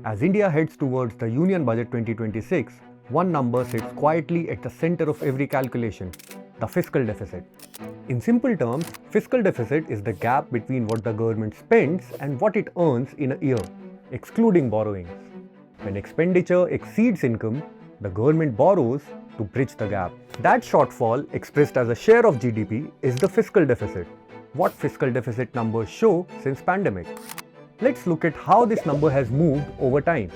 As India heads towards the Union Budget 2026, one number sits quietly at the center of every calculation: the fiscal deficit. In simple terms, fiscal deficit is the gap between what the government spends and what it earns in a year, excluding borrowings. When expenditure exceeds income, the government borrows to bridge the gap. That shortfall, expressed as a share of GDP, is the fiscal deficit. What fiscal deficit numbers show since pandemic? Let's look at how this number has moved over time.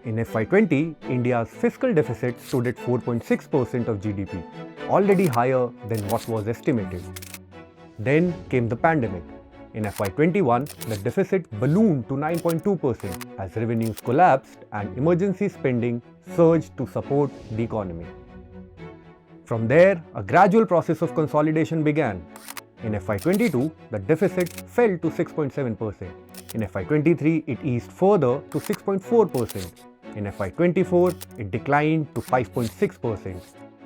In FY20, India's fiscal deficit stood at 4.6% of GDP, already higher than what was estimated. Then came the pandemic. In FY21, the deficit ballooned to 9.2% as revenues collapsed and emergency spending surged to support the economy. From there, a gradual process of consolidation began. In FY22, the deficit fell to 6.7%. In FY23, it eased further to 6.4%. In FY24, it declined to 5.6%.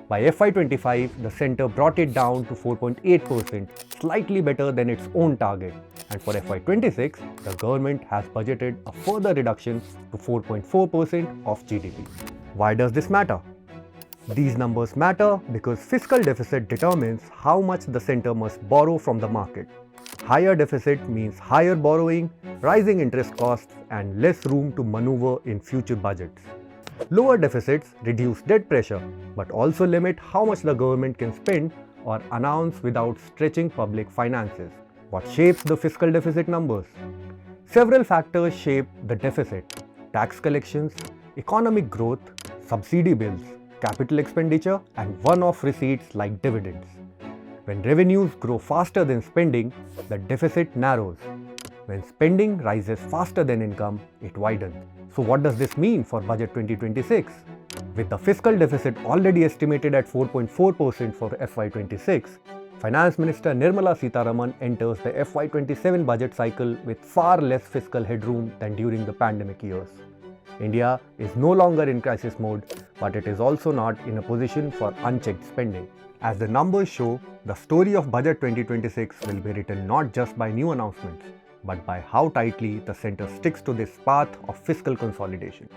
By FY25, the centre brought it down to 4.8%, slightly better than its own target. And for FY26, the government has budgeted a further reduction to 4.4% of GDP. Why does this matter? These numbers matter because fiscal deficit determines how much the centre must borrow from the market. Higher deficit means higher borrowing, rising interest costs, and less room to manoeuvre in future budgets. Lower deficits reduce debt pressure, but also limit how much the government can spend or announce without stretching public finances. What shapes the fiscal deficit numbers? Several factors shape the deficit: tax collections, economic growth, subsidy bills, capital expenditure, and one-off receipts like dividends. When revenues grow faster than spending, the deficit narrows. When spending rises faster than income, it widens. So what does this mean for Budget 2026? With the fiscal deficit already estimated at 4.4% for FY26, Finance Minister Nirmala Sitharaman enters the FY27 budget cycle with far less fiscal headroom than during the pandemic years. India is no longer in crisis mode, but it is also not in a position for unchecked spending. As the numbers show, the story of Budget 2026 will be written not just by new announcements, but by how tightly the centre sticks to this path of fiscal consolidation.